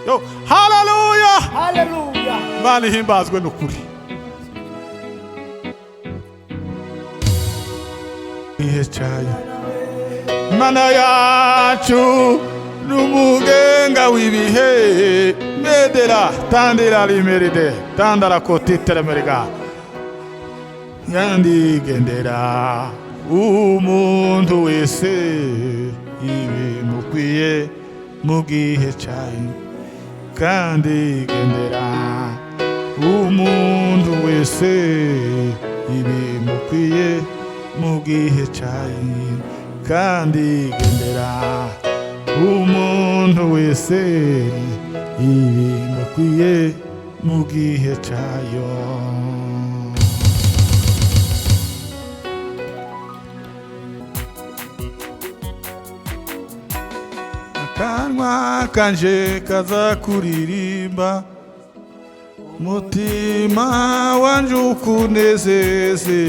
Yo, hallelujah. Hallelujah. Imana ihimbazwe n'ukuri. Ihe cyayo Imana yacu n'umugenga w'ibihe medera tandira limeride tandara kotitera meriga yandi gendera umuntu wese ibimukwiye mu gihe cyayo kandi gendera umuntu wese ibimukwiye mu gihe cyayo kandi gendera umuntu wese ibimukwiye mu gihe cyayo. Akanwa kanje kaza kuririmba mutima wanje ukunezeze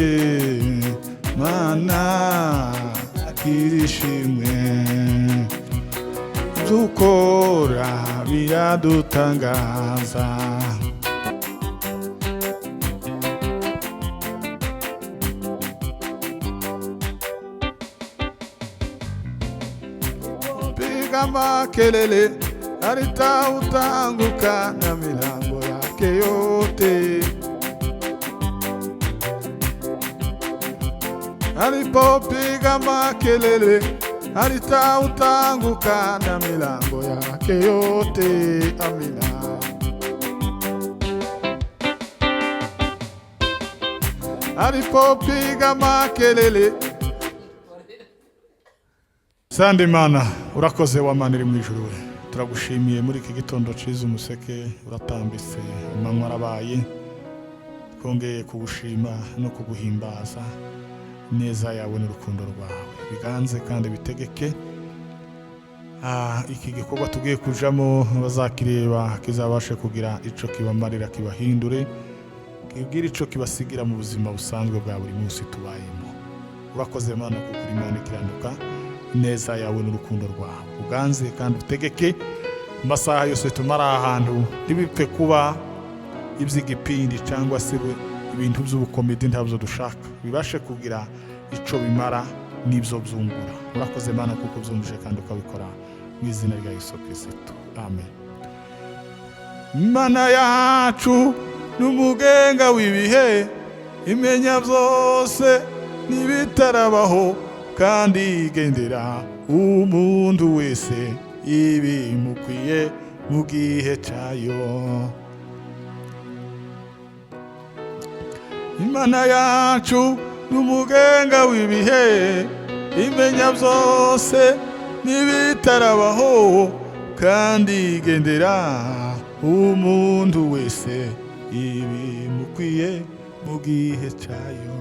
Mana akirishimwe dukora biradutangaza piga makelele arita utanguka na milango yake yote alipopiga makelele alita utanguka na milango yake yote. Amina. Alipopiga makelele. Sandi Mana urakoze wamanira mu ijuru we turagushimiye muri iki gitondo ciza umuseke uratambitse amanywa arabaye twongeye kugushima no kuguhimbaza neza yawe n'urukundo rwawe biganze kandi bitegeke iki gikorwa tugiye kujamo bazakireba kizabashe kugira ico kibamarira kibahindure kibwira ico kibasigira mu buzima busanzwe bwa buri munsi tubayemo. Urakoze Mana kuko Imana ikiranuka neza yawe n'urukundo rwawe uganze kandi utegeke masaha yose tumara ahantu ntibipfe kuba iby'igipindi cyangwa se ibintu by'ubukomedi ntabyo dushaka bibashe kugira ico bimara n'ibyo byungura. Urakoze Mana kuko byumvise kandi ukabikora mu izina rya Yesu Kristo. Amen. Mana yacu n'umugenga w'ibihe imenya byose n'ibitarabaho kandi igendera umuntu wese ibimukwiye mu gihe cyayo. Imana yacu n'umugenga w'ibihe imenya byose n'ibitarabaho kandi igendera umuntu wese ibimukwiye mu gihe cyayo.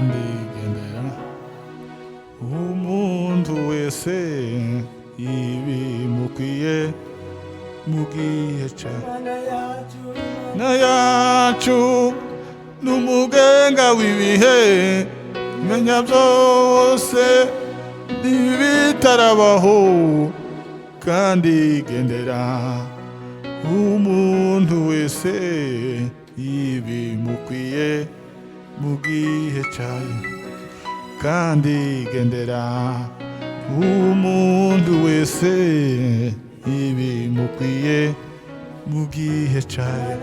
Ndigendera umuntu wese ibimukwiye mu gihe cyayo. Na yacu n'umugenga w'ibihe menya byose n'ibitarabaho kandi igendera umuntu wese ibimukwiye mu gihe cyayo kandi igendera umuntu wese ibimukwiye mu gihe cyayo.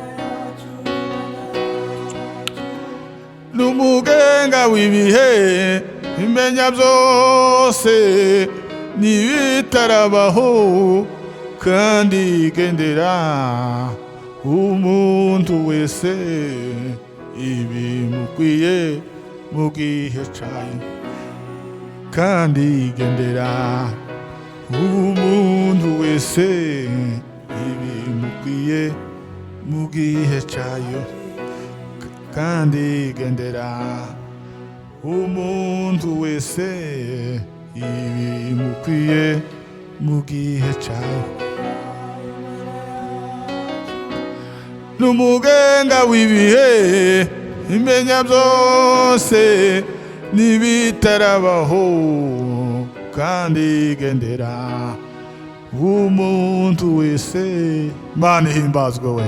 N'umugenga w'ibihe imenya byose n'ibitarabaho kandi igendera umuntu wese ibimukwiye mu gihe cyayo kandi igendera umuntu wese ibimukwiye mu gihe cyayo kandi igendera umuntu wese ibimukwiye mu gihe cyayo. n'umugenga w'ibihe imenya byose n'ibitarabaho kandi igendera umuntu wese. Mana ihimbazwe we.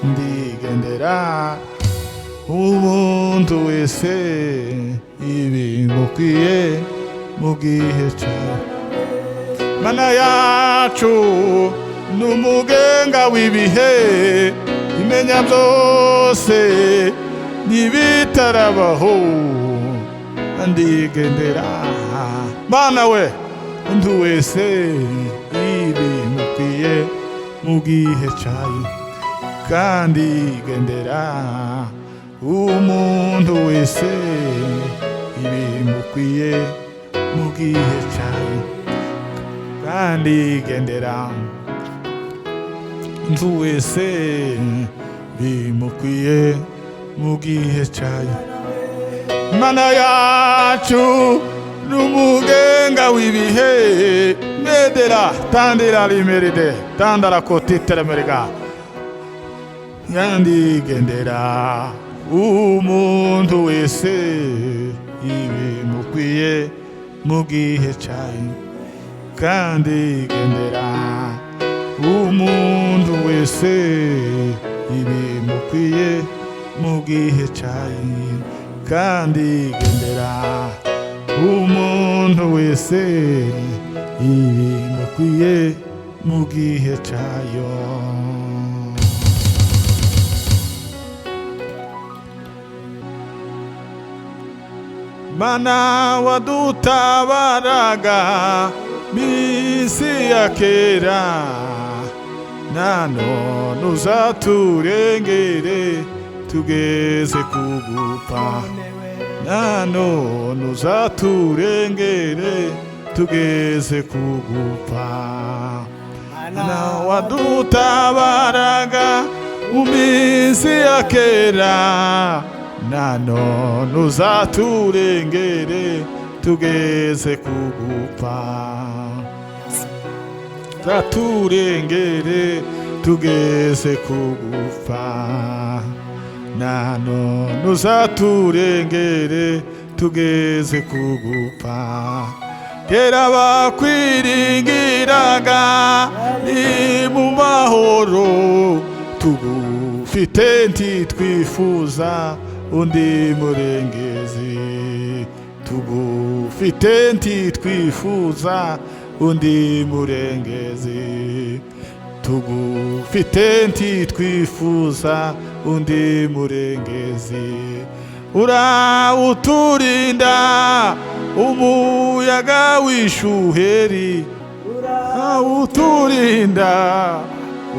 ndigendera umuntu wese ibimukwiye mu gihe cyawe. Mana yacu n'umugenga w'ibihe imenya byose n'ibitarabaho ndigendera. Mana we umuntu wese ibimukwiye mu gihe cyawe kandi igendera umuntu wese ibimukwiye mu gihe cyawe kandi igendera umuntu wese bimukwiye mu gihe cyawe. Mana yacu n'umugenga w'ibihe medera tandira limeride tandara kotitera merega yandigendera umuntu wese ibimukwiye mu gihe cyawe kandi igendera umuntu wese ibimukwiye mu gihe cyawe kandi igendera umuntu wese ibimukwiye mu gihe cyayo. Mana wadutabaraga minsi ya kera nanone uzaturengere tugeze kugupfa. Nanone uzaturengere tugeze kugupfa. Mana wadutabaraga mu minsi ya kera nanone uzaturengere tugeze kugupfa. Uzaturengere tugeze kugupfa. Nanone uzaturengere tugeze kugupfa. Kera bakwiringiraga ni mu mahoro tugufite ntitwifuza undi murengezi. Tugufite ntitwifuza undi murengezi. Tugufite ntitwifuza undi murengezi. Urawuturinda umuyaga w'ishuheri. Urawuturinda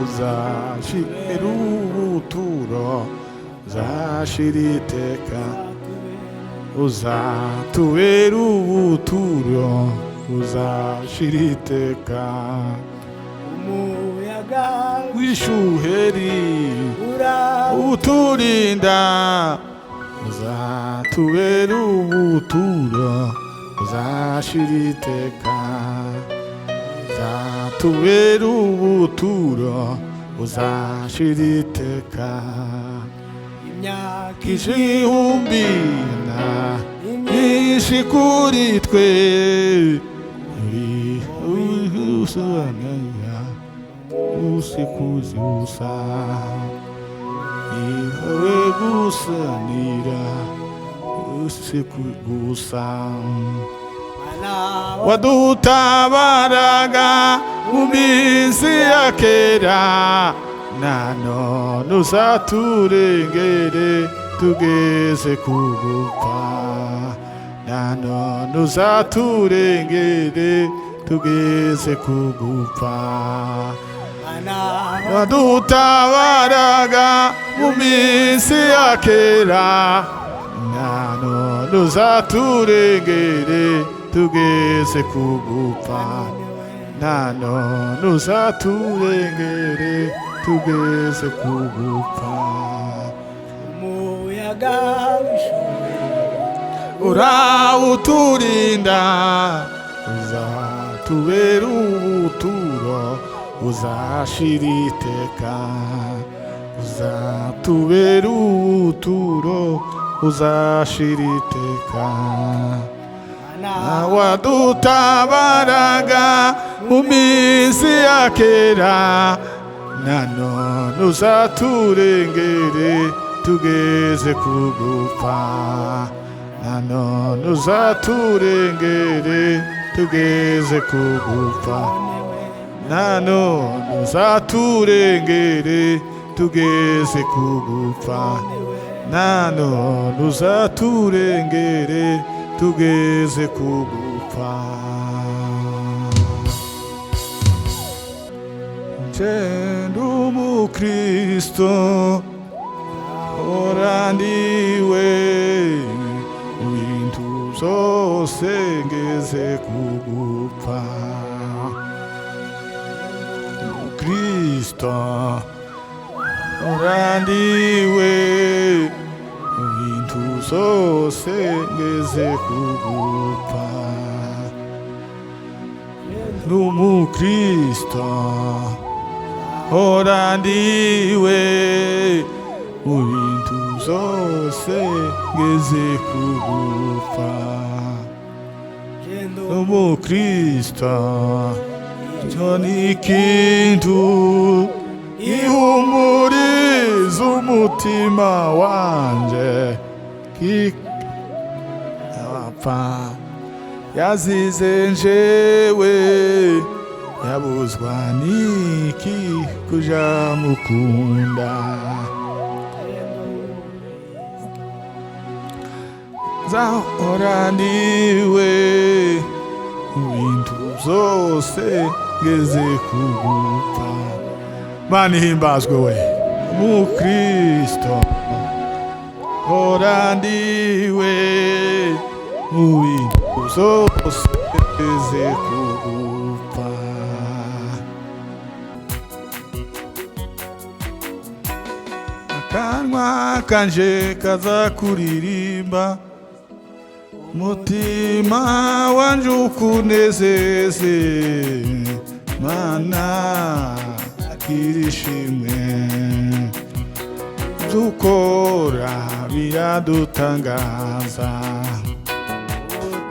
uzashira ubuturo uzashira iteka. Uzatubera ubuturo uzashira iteka. Umuyaga w'ishuheri uturinda uzatubera ubuturo uzashira iteka. Uzatubera ubuturo uzashira iteka. Imyaka igihumbi na myinshi kuri twe usobanura usikuzi usa iwe gusanira usikugusa. Wadutabaraga mu minsi ya kera nanone uzaturengere tugeze kugupfa. Nanone uzaturengere tugeze kugupfa. Wadutabaraga mu minsi ya kera nanone uzaturengere tugeze kugupfa. Nanone uzaturengere tugeze kugupfa. Umuyaga urawuturinda uzatubera ubuturo uzashira iteka, uzatubera ubuturo, uzashira iteka. Wadutabaraga mu minsi ya kera, nanone uzaturengere tugeze kugupfa, nanone uzaturengere tugeze kugupfa, nanone uzaturengere tugeze kugupfa, nanone uzaturengere tugeze kugupfa. Ndi umukristo orandiwe, ibintu byose ngeze kugupfa. Kristo orandiwe, ibintu byose ngeze kugupfa. Umukristo orandiwe, ibintu byose ngeze kugupfa. Umukristo cyo ni ikintu ihumuriza umutima wanje, kikapfa yazize njewe, yabuzwa niki kuja mukunda. Zahorandiwe, ibintu byose ngeze kugupfa. Mana ihimbazwe we, umukristo orandiwe, ibintu byose ngeze kugupfa. Akanwa kanje kaza kuririmba, mutima wanje ukunezeze, Mana akirishimwe. Dukora biradutangaza,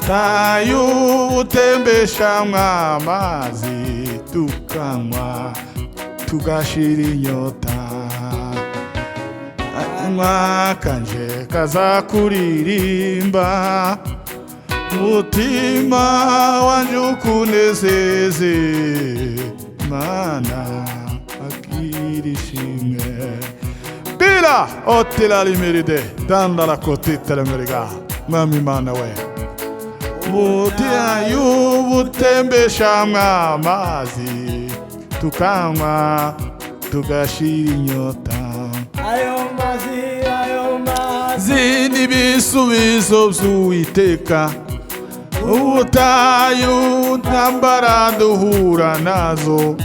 tayo utembeshamwa amazi, tukanywa tugashira inyota. Akanwa kanje kaza kuririmba, mutima wanje ukunezeze, Mana akirishimwe. Bila otila limeride danda la kotita lemeriga, Mwami Mana we, mutia yubutembeshamwa amazi, tukanywa tugashira inyota. Ayo mazi n'ibisubizo by'Uwiteka, ubutayu ntambara duhura nazo,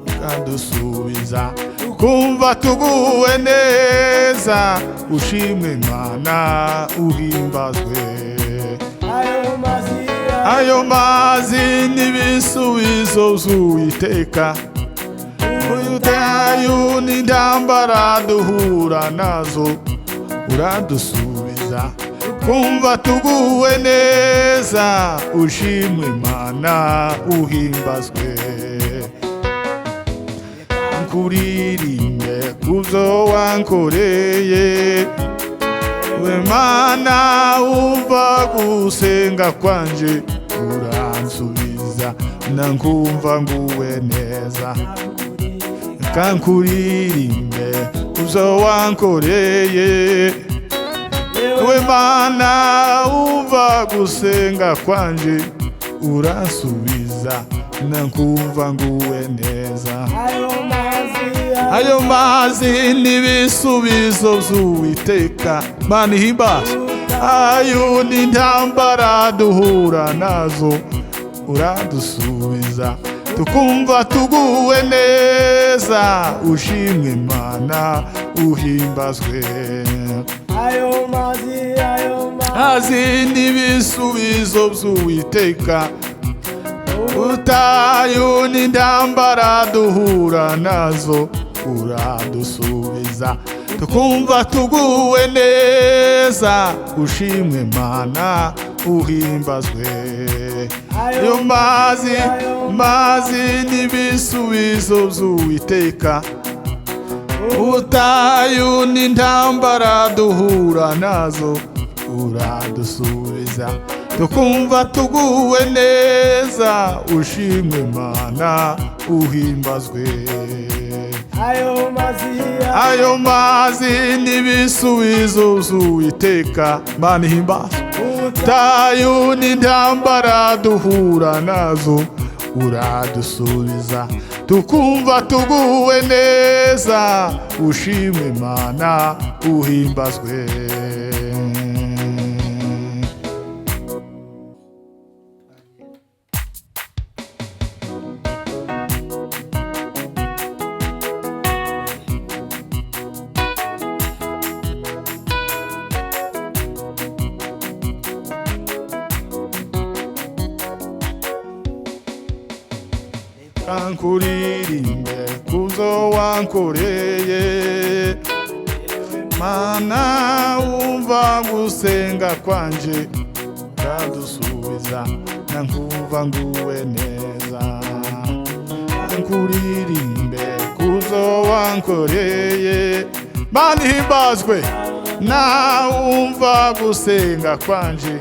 ukadusubiza kumva tuguwe neza. Ushimwe Mana uhimbazwe. Ayo mazi n'ibisubizo by'Uwiteka, ubutayu n'intambara duhura nazo, uradusubiza kumva tuguwe neza. Ushimwe Mana uhimbazwe. Nkuririmbe kubyo wankoreye, we Mana umva gusenga kwanje, uransubiza nankumva nguwe neza. Kankuririmbe kubyo wankoreye, we Mana umva gusenga kwanje, uransubiza nankumva nguwe neza. Ayo mazi n'ibisubizo by'Uwiteka, Mana ihimbaza. Ayo n'intambara duhura nazo, uradusubiza tukumva tuguwe neza. Ushimwe Mana uhimbazwe. Ayo mazi n'ibisubizo by'Uwiteka, ubutayu n'intambara duhura nazo uradusubiza tukumva tuguwe neza. Ushimwe Mana uhimbazwe. Ayo mazi n'ibisubizo by'Uwiteka, ubutayu n'intambara duhura nazo uradusubiza tukumva tuguwe neza. Ushimwe Mana uhimbazwe. Ayo mazi n'ibisubizo by'Uwiteka, Mana ihimbazwe. Ubutayu n'intambara duhura nazo uradusubiza tukumva tuguwe neza. Ushimwe Mana uhimbazwe. Kankuririmbe kuzo wankoreye, Mana umva gusenga kwanje uradusubiza nankumva nguwe neza. Kankuririmbe kuzo wankoreye, Mana ihimbazwe. Na umva gusenga kwanje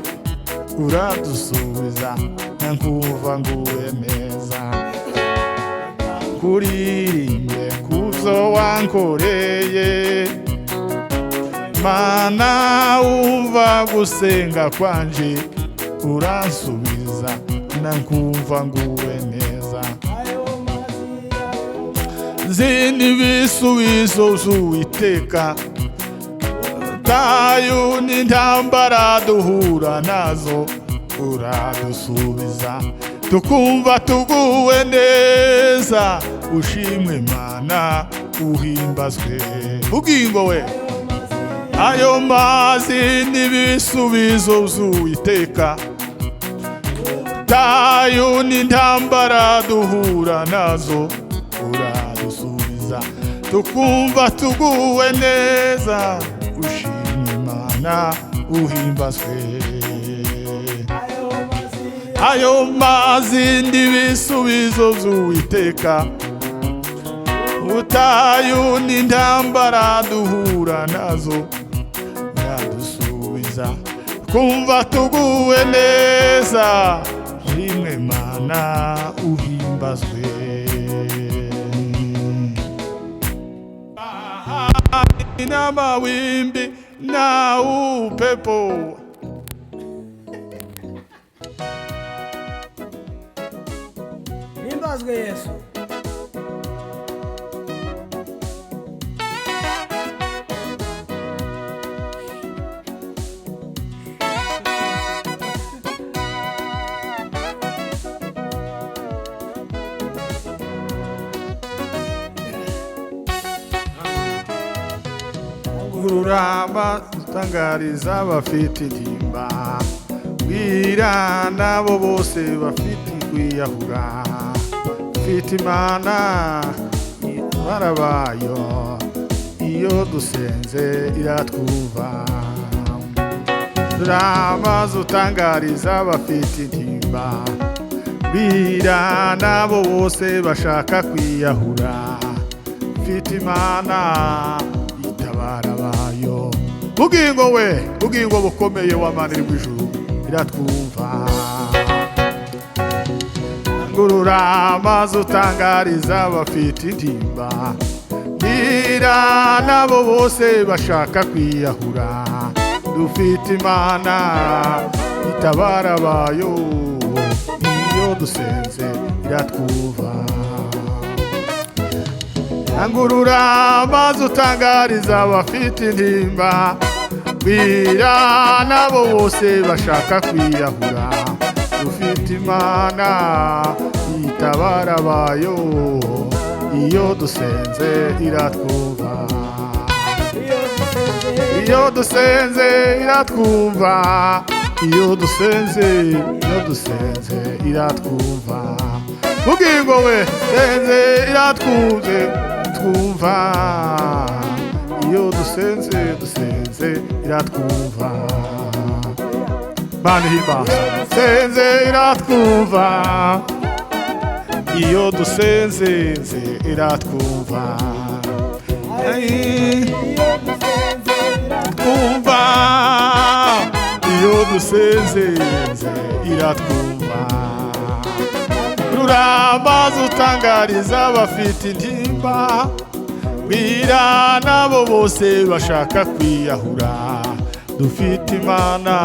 uradusubiza nankumva nguwe neza. Kuririmbe kuzo wankoreye, Mana umva gusenga kwanje uransubiza nankumva nguwe neza. Zindi bisubizo by'Uwiteka, ubutayu n'intambara duhura nazo uradusubiza tukumva tuguwe neza. Ushimwe Mana uhimbazwe. Ugingo we. Ayo mazi n'ibisubizo by'Uwiteka, ubutayu n'intambara duhura nazo uradusubiza tukumva tuguwe neza. Ushimwe Mana uhimbazwe. Ayo mazi n'ibisubizo by'Uwiteka, ubutayu n'intambara duhura nazo uradusubiza kumva tuguwe neza. Rimwe Mana uhimbazwe. N'amawimbi na upepo, himbazwe Yesu. Ururamba utangariza abafite intimba, bwira nabo bose bafite kwiyahura. Ufite Imana barabayo, iyo dusenze iratwumva. Ururamba utangariza abafite intimba, bwira nabo bose bashaka kwiyahura. Ufite Imana barabayo. Bugingo we, bugingo bukomeye w'Imana iri mw'ijuru iratwumva. Ururamba utangariza abafite intimba, bwira nabo bose bashaka kwiyahura. Dufite Imana itabara abayo, iyo dusenze iratwumva. Ururamba utangariza abafite intimba, bwira nabo bose bashaka kwiyahura. Dufite Imana itabara abayo, iyo dusenze iratwumva. Iyo dusenze iratwumva. Iyo dusenze iratwumva. bugingo we senze iratwuze twumva iyo dusenze iratwumva Mana ihimbaza senze iratwumva iyo dusenze iratwumva twumva iyo dusenze iratwumva ruramaze utangariza abafite intimba bwira nabo bose bashaka kwiyahura dufite Imana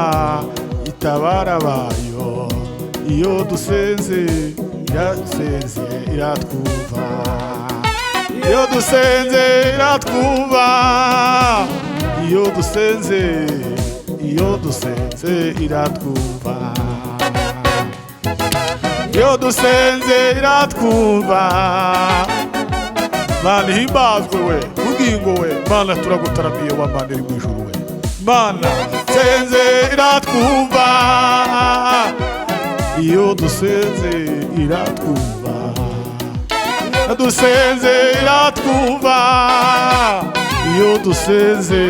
itabara bayo iyo dusenze iratwumva iyo dusenze iratwumva iyo dusenze iratwumva iyo dusenze iratwumva Mana himbazwe we bugingo we Mana turagutaramiye wa Mana iri mwijuru we Mana senze iratwumva iyo dusenze iratwumva dusenze iratwumva iyo dusenze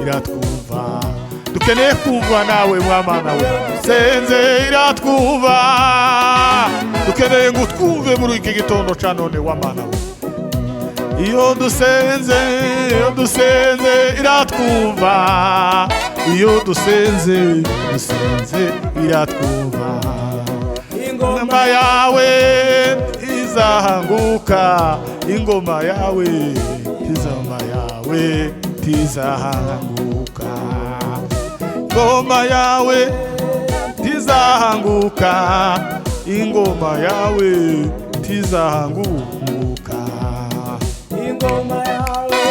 iratwumva dukeneye kumva nawe Mana we senze iratwumva dukeneye ngo twumve muri iki gitondo ca none wa Mana we iyo dusenze iratwumva iyo dusenze iratwumva ingoma yawe izahanguka ingoma yawe tizahanguka ingoma yawe tizahanguka ingoma yawe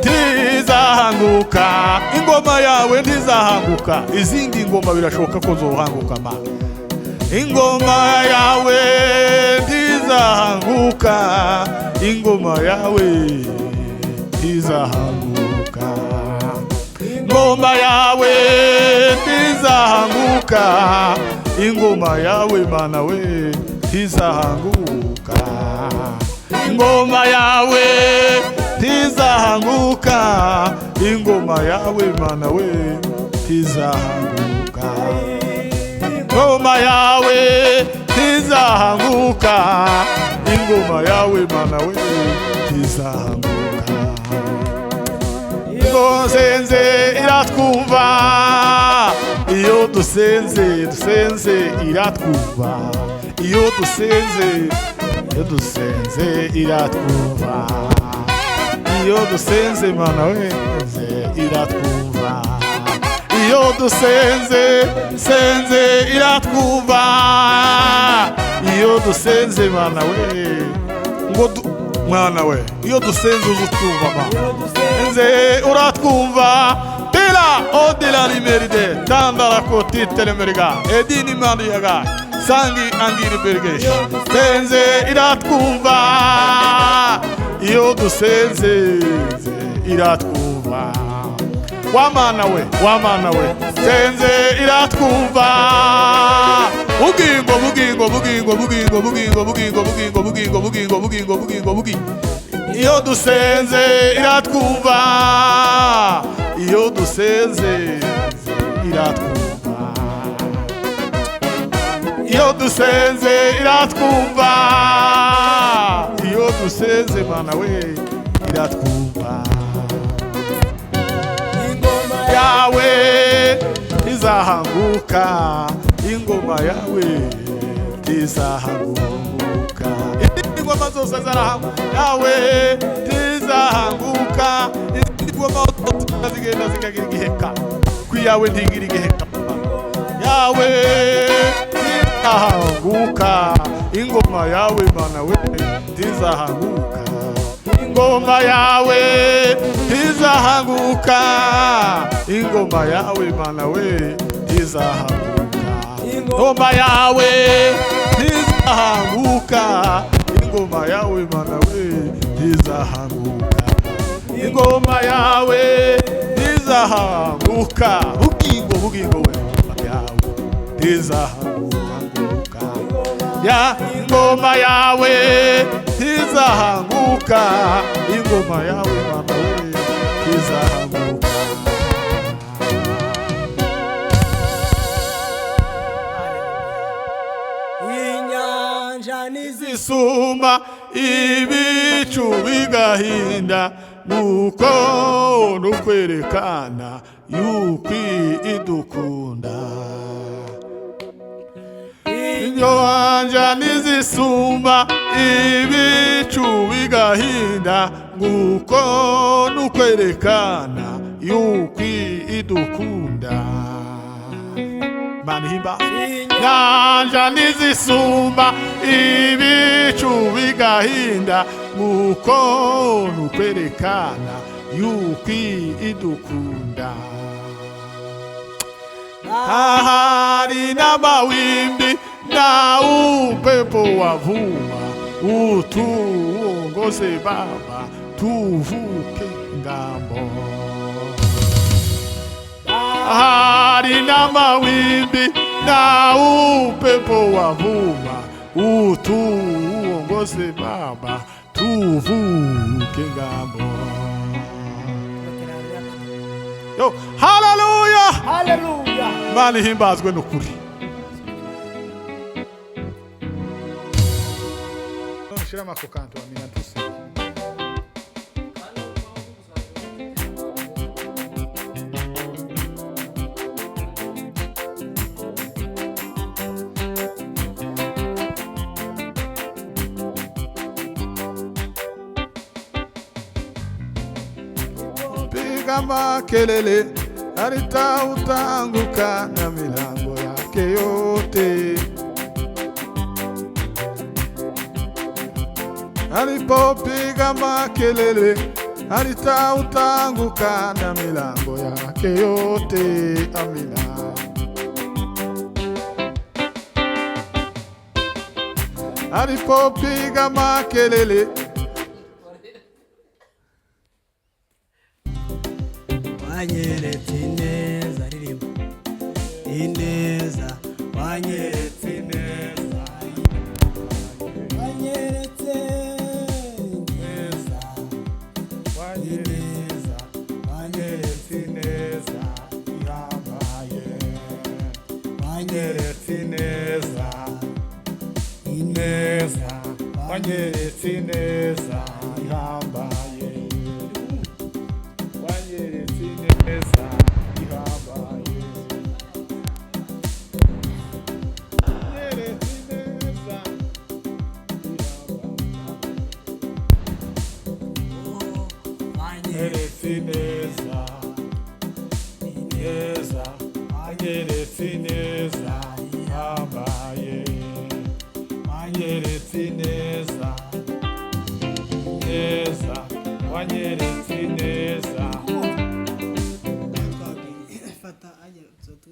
tizahanguka ingoma yawe ntizahanguka izindi ngoma birashoboka ko zohanguka Mana ingoma yawe ntizahanguka ingoma yawe ntizahanguka ingoma yawe ntizahanguka ingoma yawe Mana we ntizahanguka ingoma yawe ntizahanguka ingoma yawe Mana we ntizahanguka ingoma yawe ntizahanguka ingoma yawe Mana we ntizahanguka iyo dusenze iratwumva iyo dusenze iratwumva iyo dusenze iratwumva iyo dusenze Mana we iratwumva iyo dusenze iratwumva iyo dusenze Mana we ngo Mwana we iyo dusenze uzutwumva Mana enze uratwumva tela odela limeride tandara koti telemeriga edini mandiyaga sangi angiri bergesh senze iratwumva iyo dusenze iratwumva wa Mana we senze iratwumva bugingo iyo dusenze iratwumva iyo dusenze iratwumva iyo dusenze iratwumva iyo dusenze Mana we iratwumva ingoma yawe izahanguka ingoma yawe izahanguka ingoma zose zarahanguka yawe izahanguka ingoma zose zigenda zikagira igiheka kwiyawe ntigira igiheka yawe izahanguka ingoma yawe Mana we izahanguka ingoma yawe izahanguka ingoma yawe Mana we izahanguka ingoma yawe izahanguka ingoma yawe Mana we izahanguka ingoma yawe izahanguka bugingo we yawe izahanguka ya ingoma yawe ntizahanguka, ingoma yawe Mana we ntizahanguka. Inyanja nizisuma ibicu bigahinda, nuko nukwerekana yuko idukunda. Inyanja nizisuma ibicu bigahinda, nuko nukwerekana yuko idukunda. Manihimba nyanja nizisumba ibicu bigahinda, nuko nukwerekana yuko idukunda. Ahari n'amawimbi na upepo wavuma, utuongoze Baba tuvuke ngambo. Ahari n'amawimbi na upepo wavuma, utuongoze Baba tuvuke ngambo. Yo, hallelujah, haleluya. Imana ihimbazwe n'ukuri. Shira makokanto amina tuse. Piga makelele alitautanguka na milango yake yote. Alipopiga makelele alitautanguka na milango yake yote. Amina. Alipopiga makelele wanyeretse ineza, ririmba ineza, wanyeretse ineza, wanyeretse ineza, wanyereza, wanyeretse ineza ihambaye, wanyeretse ineza, ineza, wanyeretse ineza ihambaye. Ineza, ineza, wanyeretse ineza ihambaye, wanyeretse ineza, ineza, wanyeretse